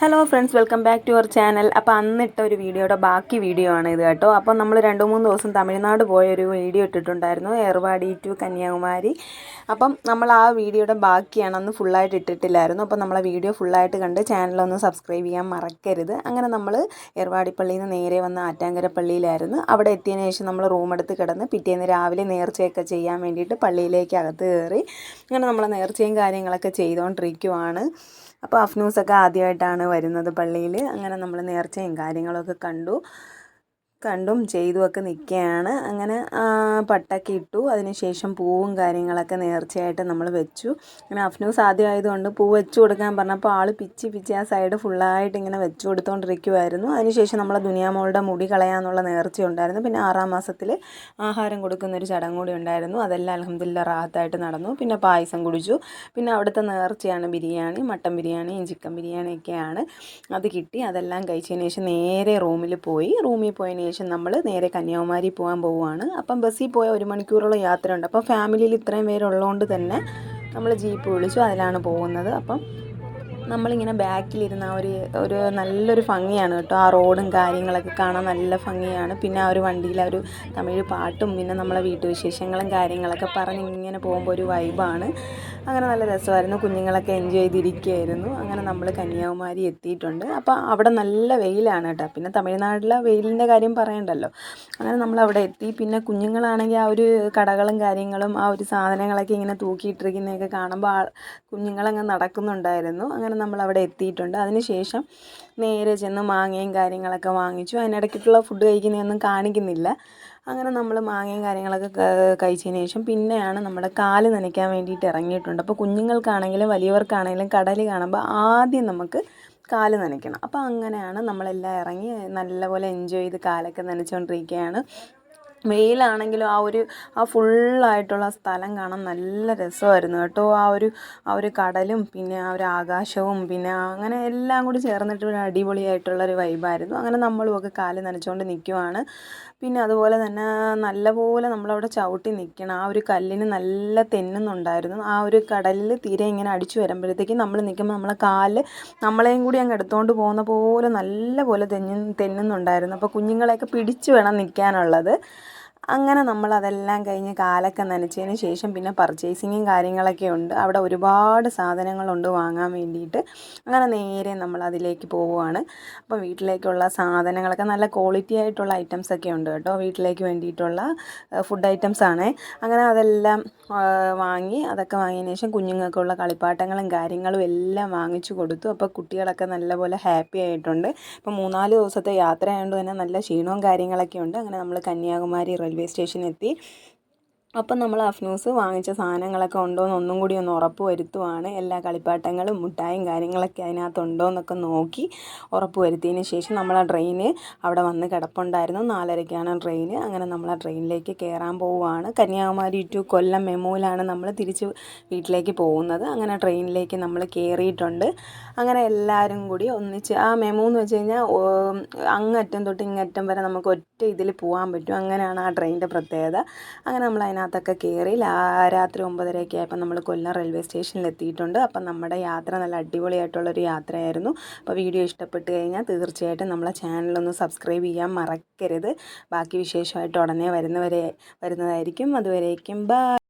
Hello friends, welcome back to our channel. അപ്പോൾ അന്നിട്ട ഒരു വീഡിയോയുടെ ബാക്കി വീഡിയോ ആണ് ഇത് കേട്ടോ. അപ്പോൾ നമ്മൾ 2-3 ദിവസം തമിഴ്നാട് പോയൊരു വീഡിയോ ഇട്ടിട്ടുണ്ടായിരുന്നു, ഏർവാടി ടു കന്യാകുമാരി. അപ്പം നമ്മൾ ആ വീഡിയോയുടെ ബാക്കിയാണ്, അന്ന് ഫുള്ളായിട്ട് ഇട്ടിട്ടില്ലായിരുന്നു. അപ്പോൾ നമ്മളെ വീഡിയോ ഫുള്ളായിട്ട് കണ്ട് ചാനലൊന്ന് സബ്സ്ക്രൈബ് ചെയ്യാൻ മറക്കരുത്. അങ്ങനെ നമ്മൾ ഏർവാടി പള്ളിയിൽ നിന്ന് നേരെ വന്ന് ആറ്റാങ്കര പള്ളിയിലായിരുന്നു. അവിടെ എത്തിയതിന് ശേഷം നമ്മൾ റൂം എടുത്ത് കിടന്ന് പിറ്റേന്ന് രാവിലെ നേർച്ചയൊക്കെ ചെയ്യാൻ വേണ്ടിയിട്ട് പള്ളിയിലേക്ക് അകത്ത് കയറി. അങ്ങനെ നമ്മൾ നേർച്ചയും കാര്യങ്ങളൊക്കെ ചെയ്തുകൊണ്ടിരിക്കുവാണ്. അപ്പോൾ അഫ്നൂസൊക്കെ ആദ്യമായിട്ടാണ് വരുന്നത് പള്ളിയിൽ. അങ്ങനെ നമ്മൾ നേർച്ചയും കാര്യങ്ങളൊക്കെ കണ്ടും ചെയ്തുമൊക്കെ നിൽക്കുകയാണ്. അങ്ങനെ പട്ടൊക്കെ ഇട്ടു. അതിനുശേഷം പൂവും കാര്യങ്ങളൊക്കെ നേർച്ചയായിട്ട് നമ്മൾ വെച്ചു. അങ്ങനെ അഫ്നൂസ് ആദ്യമായതുകൊണ്ട് പൂ വെച്ച് കൊടുക്കാൻ പറഞ്ഞപ്പോൾ ആൾ പിച്ചി ആ സൈഡ് ഫുള്ളായിട്ട് ഇങ്ങനെ വെച്ച് കൊടുത്തുകൊണ്ടിരിക്കുമായിരുന്നു. അതിനുശേഷം നമ്മൾ ദുനിയാമോളുടെ മുടി കളയാനുള്ള നേർച്ച ഉണ്ടായിരുന്നു. പിന്നെ 6-ാം മാസത്തിൽ ആഹാരം കൊടുക്കുന്നൊരു ചടങ്ങ് കൂടി ഉണ്ടായിരുന്നു. അതെല്ലാം അൽഹംദുലില്ലാ റാഹത്തായിട്ട് നടന്നു. പിന്നെ പായസം കുടിച്ചു. പിന്നെ അവിടുത്തെ നേർച്ചയാണ് ബിരിയാണി, മട്ടൻ ബിരിയാണിയും ചിക്കൻ ബിരിയാണിയൊക്കെയാണ്. അത് കിട്ടി. അതെല്ലാം കഴിച്ചതിന് ശേഷം നേരെ റൂമിൽ പോയതിന് ശേഷം നമ്മൾ നേരെ കന്യാകുമാരി പോകാൻ പോവുകയാണ്. അപ്പം ബസ്സിൽ പോയ 1 മണിക്കൂറോളം യാത്രയുണ്ട്. അപ്പം ഫാമിലിയിൽ ഇത്രയും പേരുള്ളതുകൊണ്ട് തന്നെ നമ്മൾ ജീപ്പ് വിളിച്ചു, അതിലാണ് പോകുന്നത്. അപ്പം നമ്മളിങ്ങനെ ബാക്കിലിരുന്ന ഒരു നല്ലൊരു ഭംഗിയാണ് കേട്ടോ. ആ റോഡും കാര്യങ്ങളൊക്കെ കാണാൻ നല്ല ഭംഗിയാണ്. പിന്നെ ആ ഒരു വണ്ടിയിൽ ഒരു തമിഴ് പാട്ടും പിന്നെ നമ്മളെ വീട്ടുവിശേഷങ്ങളും കാര്യങ്ങളൊക്കെ പറഞ്ഞ് ഇങ്ങനെ പോകുമ്പോൾ ഒരു വൈബാണ്. അങ്ങനെ നല്ല രസമായിരുന്നു. കുഞ്ഞുങ്ങളൊക്കെ എൻജോയ് ചെയ്തിരിക്കുകയായിരുന്നു. അങ്ങനെ നമ്മൾ കന്യാകുമാരി എത്തിയിട്ടുണ്ട്. അപ്പോൾ അവിടെ നല്ല വെയിലാണ് കേട്ടോ. പിന്നെ തമിഴ്നാട്ടിലെ വെയിലിൻ്റെ കാര്യം പറയണ്ടല്ലോ. അങ്ങനെ നമ്മളവിടെ എത്തി. പിന്നെ കുഞ്ഞുങ്ങളാണെങ്കിൽ ആ ഒരു കടകളും കാര്യങ്ങളും ആ ഒരു സാധനങ്ങളൊക്കെ ഇങ്ങനെ തൂക്കിയിട്ടിരിക്കുന്നതൊക്കെ കാണുമ്പോൾ കുഞ്ഞുങ്ങളങ്ങ് നടക്കുന്നുണ്ടായിരുന്നു. അങ്ങനെ നമ്മളവിടെ എത്തിയിട്ടുണ്ട്. അതിനുശേഷം നേരെ ചെന്ന് മാങ്ങയും കാര്യങ്ങളൊക്കെ വാങ്ങിച്ചു. അതിനിടയ്ക്കിട്ടുള്ള ഫുഡ് കഴിക്കുന്നതൊന്നും കാണിക്കുന്നില്ല. അങ്ങനെ നമ്മൾ മാങ്ങയും കാര്യങ്ങളൊക്കെ കഴിച്ചതിന് ശേഷം പിന്നെയാണ് നമ്മുടെ കാല് നനയ്ക്കാൻ വേണ്ടിയിട്ട് ഇറങ്ങിയിട്ടുണ്ട്. അപ്പോൾ കുഞ്ഞുങ്ങൾക്കാണെങ്കിലും വലിയവർക്കാണെങ്കിലും കടൽ കാണുമ്പോൾ ആദ്യം നമുക്ക് കാല് നനയ്ക്കണം. അപ്പോൾ അങ്ങനെയാണ് നമ്മളെല്ലാം ഇറങ്ങി നല്ലപോലെ എൻജോയ് ചെയ്ത് കാലൊക്കെ നനച്ചുകൊണ്ടിരിക്കുകയാണ്. വെയിലാണെങ്കിലും ആ ഫുള്ളായിട്ടുള്ള സ്ഥലം കാണാൻ നല്ല രസമായിരുന്നു കേട്ടോ. ആ ഒരു കടലും പിന്നെ ആ ഒരു ആകാശവും പിന്നെ അങ്ങനെ എല്ലാം കൂടി ചേർന്നിട്ട് ഒരു അടിപൊളിയായിട്ടുള്ളൊരു വൈബായിരുന്നു. അങ്ങനെ നമ്മളുമൊക്കെ കാല് നനച്ചുകൊണ്ട് നിൽക്കുവാണ്. പിന്നെ അതുപോലെ തന്നെ നല്ലപോലെ നമ്മളവിടെ ചവിട്ടി നിൽക്കണം. ആ ഒരു കല്ലിന് നല്ല തെന്നുന്നുണ്ടായിരുന്നു. ആ ഒരു കടലിൽ തീരെ ഇങ്ങനെ അടിച്ചു വരുമ്പോഴത്തേക്കും നമ്മൾ നിൽക്കുമ്പോൾ നമ്മളെ കാല് നമ്മളെയും കൂടി അങ്ങ് എടുത്തുകൊണ്ട് പോകുന്ന പോലെ നല്ല പോലെ തെന്നുന്നുണ്ടായിരുന്നു. അപ്പോൾ കുഞ്ഞുങ്ങളെയൊക്കെ പിടിച്ചു വേണം നിൽക്കാനുള്ളത്. അങ്ങനെ നമ്മളതെല്ലാം കഴിഞ്ഞ് കാലൊക്കെ നനച്ചതിന് ശേഷം പിന്നെ പർച്ചേസിങ്ങും കാര്യങ്ങളൊക്കെ ഉണ്ട്. അവിടെ ഒരുപാട് സാധനങ്ങളുണ്ട് വാങ്ങാൻ വേണ്ടിയിട്ട്. അങ്ങനെ നേരെ നമ്മളതിലേക്ക് പോവുകയാണ്. അപ്പോൾ വീട്ടിലേക്കുള്ള സാധനങ്ങളൊക്കെ നല്ല ക്വാളിറ്റി ആയിട്ടുള്ള ഐറ്റംസൊക്കെ ഉണ്ട് കേട്ടോ. വീട്ടിലേക്ക് വേണ്ടിയിട്ടുള്ള ഫുഡ് ഐറ്റംസാണ്. അങ്ങനെ അതെല്ലാം അതൊക്കെ വാങ്ങിയതിന് ശേഷം കുഞ്ഞുങ്ങൾക്കുള്ള കളിപ്പാട്ടങ്ങളും കാര്യങ്ങളും എല്ലാം വാങ്ങിച്ചു കൊടുത്തു. അപ്പോൾ കുട്ടികളൊക്കെ നല്ലപോലെ ഹാപ്പി ആയിട്ടുണ്ട്. ഇപ്പോൾ 3-4 ദിവസത്തെ യാത്ര ആയതുകൊണ്ട് തന്നെ നല്ല ക്ഷീണവും കാര്യങ്ങളൊക്കെ ഉണ്ട്. അങ്ങനെ നമ്മൾ കന്യാകുമാരി റെയിൽവേ സ്റ്റേഷനിൽ എത്തി. അപ്പം നമ്മൾ അഫ്നൂസ് വാങ്ങിച്ച സാധനങ്ങളൊക്കെ ഉണ്ടോയെന്ന് ഒന്നും കൂടി ഒന്ന് ഉറപ്പ് വരുത്തുവാണ്. എല്ലാ കളിപ്പാട്ടങ്ങളും മുട്ടായും കാര്യങ്ങളൊക്കെ അതിനകത്തുണ്ടോ എന്നൊക്കെ നോക്കി ഉറപ്പ് വരുത്തിയതിന് ശേഷം നമ്മൾ ആ ട്രെയിന് അവിടെ വന്ന് കിടപ്പുണ്ടായിരുന്നു. 4:30-ക്കാണ് ട്രെയിന്. അങ്ങനെ നമ്മൾ ആ ട്രെയിനിലേക്ക് കയറാൻ പോവുകയാണ്. കന്യാകുമാരി ടു കൊല്ലം മെമുവിലാണ് നമ്മൾ തിരിച്ച് വീട്ടിലേക്ക് പോകുന്നത്. അങ്ങനെ ട്രെയിനിലേക്ക് നമ്മൾ കയറിയിട്ടുണ്ട്. അങ്ങനെ എല്ലാവരും കൂടി ഒന്നിച്ച് ആ മെമു എന്ന് വെച്ച് കഴിഞ്ഞാൽ അങ്ങറ്റം തൊട്ട് ഇങ്ങറ്റം വരെ നമുക്ക് ഒറ്റ ഇതിൽ പോകാൻ പറ്റും. അങ്ങനെയാണ് ആ ട്രെയിനിൻ്റെ പ്രത്യേകത. അങ്ങനെ നമ്മൾ അതിനകത്തൊക്കെ കയറി രാത്രി 9:30 ആയപ്പോൾ നമ്മൾ കൊല്ലം റെയിൽവേ സ്റ്റേഷനിൽ എത്തിയിട്ടുണ്ട്. അപ്പം നമ്മുടെ യാത്ര നല്ല അടിപൊളിയായിട്ടുള്ളൊരു യാത്രയായിരുന്നു. അപ്പോൾ വീഡിയോ ഇഷ്ടപ്പെട്ട് കഴിഞ്ഞാൽ തീർച്ചയായിട്ടും നമ്മളെ ചാനലൊന്ന് സബ്സ്ക്രൈബ് ചെയ്യാൻ മറക്കരുത്. ബാക്കി വിശേഷമായിട്ട് ഉടനെ വരുന്നതായിരിക്കും. അതുവരേക്കും ബൈ.